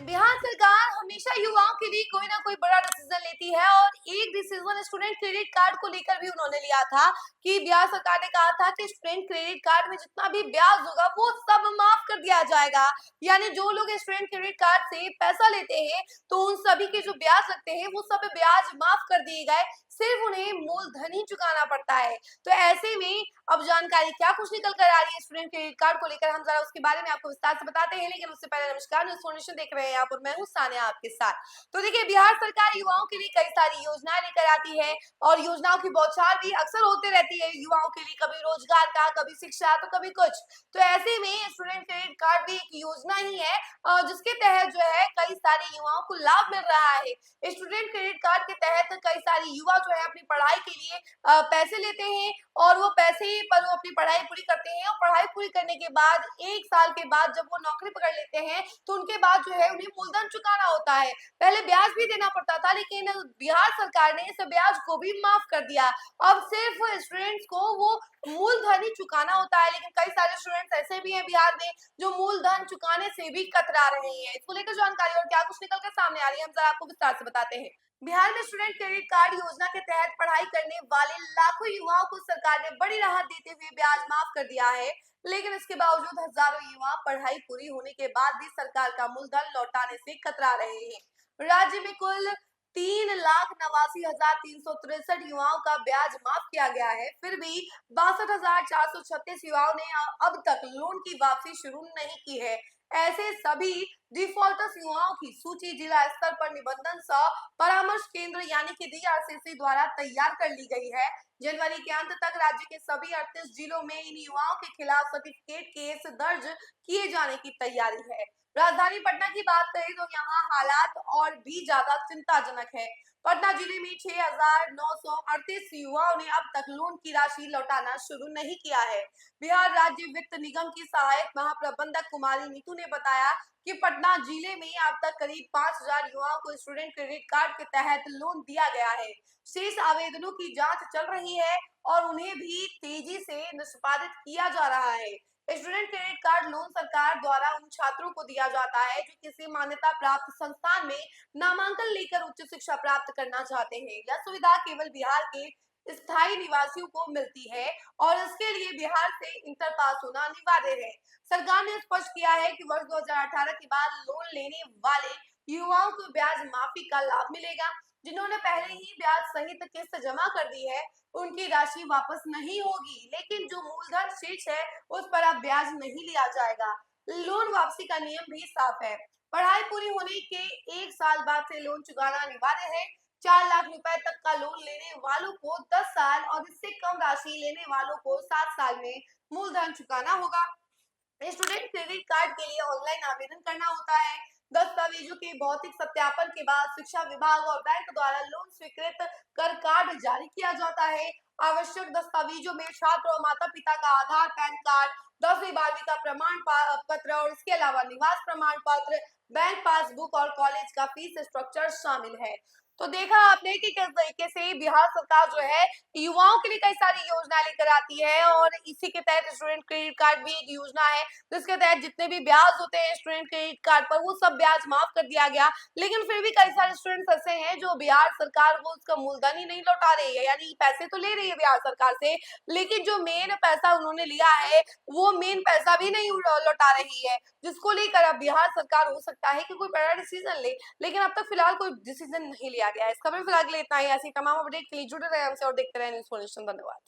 बिहार सरकार हमेशा युवाओं के लिए कोई ना कोई बड़ा डिसीजन लेती है और एक डिसीजन स्टूडेंट क्रेडिट कार्ड को लेकर भी उन्होंने लिया था कि बिहार सरकार ने कहा था कि स्टूडेंट क्रेडिट कार्ड में जितना भी ब्याज होगा वो सब माफ कर दिया जाएगा। यानी जो लोग स्टूडेंट क्रेडिट कार्ड से पैसा लेते हैं तो उन सभी के जो ब्याज लगते हैं वो सब ब्याज माफ कर दिए गए, सिर्फ उन्हें मूलधन ही चुकाना पड़ता है। तो ऐसे में अब जानकारी क्या कुछ निकल कर आ रही है स्टूडेंट क्रेडिट कार्ड को लेकर, हम जरा उसके बारे में आपको विस्तार से बताते हैं। लेकिन उससे पहले नमस्कार, न्यूज़ फाउंडेशन देख रहे हैं आप और मैं हूं सानिया आपके साथ। तो देखिए, बिहार सरकार युवाओं के लिए कई सारी योजनाएं लेकर आती है और योजनाओं की बौछार भी अक्सर होते रहती है युवाओं के लिए, कभी रोजगार का, कभी शिक्षा, तो कभी कुछ। तो ऐसे में स्टूडेंट क्रेडिट कार्ड भी एक योजना ही है जिसके तहत जो है कई सारे युवाओं को लाभ मिल रहा है। स्टूडेंट क्रेडिट कार्ड के तहत कई सारे युवा जो है अपनी पढ़ाई के लिए पैसे लेते हैं और वो पैसे पर वो अपनी पढ़ाई पूरी करते हैं और पढ़ाई पूरी करने के बाद 1 साल के बाद जब वो नौकरी पकड़ लेते हैं तो उनके बाद जो है उन्हें मूलधन चुकाना होता है। पहले ब्याज भी देना पड़ता था, लेकिन बिहार सरकार ने इस ब्याज को भी माफ कर दिया। अब सिर्फ स्टूडेंट्स को वो मूलधन ही चुकाना होता है। लेकिन कई सारे स्टूडेंट्स ऐसे भी हैं बिहार में जो मूलधन चुकाने से भी कतरा रहे हैं। इसको लेकर जानकारी और क्या कुछ निकल कर सामने आ रही है, हम जरा आपको विस्तार से बताते हैं। बिहार में स्टूडेंट क्रेडिट कार्ड योजना के तहत पढ़ाई करने वाले लाखों युवाओं को सरकार ने बड़ी राहत देते हुए ब्याज माफ कर दिया है। लेकिन इसके बावजूद हजारों युवा पढ़ाई पूरी होने के बाद भी सरकार का मूलधन लौटाने से कतरा रहे हैं। राज्य में कुल 3,89,363 युवाओं का ब्याज माफ किया गया है, फिर भी 62,436 युवाओं ने अब तक लोन की वापसी शुरू नहीं की है। ऐसे सभी डिफॉल्टर्स युवाओं की सूची जिला स्तर पर निबंधन सह परामर्श केंद्र यानी कि डीआरसीसी द्वारा तैयार कर ली गई है। जनवरी के अंत तक राज्य के सभी 38 जिलों में इन युवाओं के खिलाफ सर्टिफिकेट केस दर्ज किए जाने की तैयारी है। राजधानी पटना की बात करें तो यहाँ हालात और भी ज्यादा चिंताजनक है। पटना जिले में 6,938 युवाओं ने अब तक लोन की राशि लौटाना शुरू नहीं किया है। बिहार राज्य वित्त निगम की सहायक महाप्रबंधक कुमारी नीतू ने बताया कि पटना जिले में अब तक करीब 5,000 युवाओं को स्टूडेंट क्रेडिट कार्ड के तहत लोन दिया गया है। शेष आवेदनों की जांच चल रही है और उन्हें भी तेजी से निष्पादित किया जा रहा है। स्टूडेंट क्रेडिट कार्ड लोन सरकार द्वारा उन छात्रों को दिया जाता है जो किसी मान्यता प्राप्त संस्थान में नामांकन लेकर उच्च शिक्षा प्राप्त करना चाहते हैं। यह सुविधा केवल बिहार के स्थायी निवासियों को मिलती है और इसके लिए बिहार से इंटर पास होना अनिवार्य है। सरकार ने स्पष्ट किया है कि वर्ष 2018 के बाद लोन लेने वाले युवाओं को ब्याज माफी का लाभ मिलेगा। जिन्होंने पहले ही ब्याज सहित किस्त जमा कर दी है उनकी राशि वापस नहीं होगी, लेकिन जो मूलधन शेष है उस पर अब ब्याज नहीं लिया जाएगा। लोन वापसी का नियम भी साफ है। पढ़ाई पूरी होने के 1 साल बाद से लोन चुकाना अनिवार्य है। 4 लाख रुपए तक का लोन लेने वालों को 10 साल और इससे कम राशि लेने वालों को 7 साल में मूलधन चुकाना होगा। स्टूडेंट क्रेडिट कार्ड के लिए ऑनलाइन आवेदन करना होता है। दस्तावेजों के भौतिक सत्यापन के बाद शिक्षा विभाग और बैंक द्वारा लोन स्वीकृत कर कार्ड जारी किया जाता है। आवश्यक दस्तावेजों में छात्र और माता पिता का आधार, पैन कार्ड, 10वीं 12वीं का प्रमाण पत्र और इसके अलावा निवास प्रमाण पत्र, बैंक पासबुक और कॉलेज का फीस स्ट्रक्चर शामिल है। तो देखा आपने कि किस तरीके से बिहार सरकार जो है युवाओं के लिए कई सारी योजना लेकर आती है और इसी के तहत स्टूडेंट क्रेडिट कार्ड भी एक योजना है जिसके तहत जितने भी ब्याज होते हैं स्टूडेंट क्रेडिट कार्ड पर वो सब ब्याज माफ कर दिया गया। लेकिन फिर भी कई सारे स्टूडेंट्स ऐसे हैं जो बिहार सरकार को उसका मूलधन ही नहीं लौटा रही है, यानी पैसे तो ले रही है बिहार सरकार से, लेकिन जो मेन पैसा उन्होंने लिया है वो मेन पैसा भी नहीं लौटा रही है, जिसको लेकर अब बिहार सरकार हो सकता है कि कोई बड़ा डिसीजन ले। लेकिन अब तक फिलहाल कोई डिसीजन नहीं लिया गया है। इस खबर फिलहाल के लिए इतना ही। ऐसी तमाम अपडेट के लिए जुड़े रहे हमसे और देखते रहे न्यूज़ फाउंडेशन। धन्यवाद।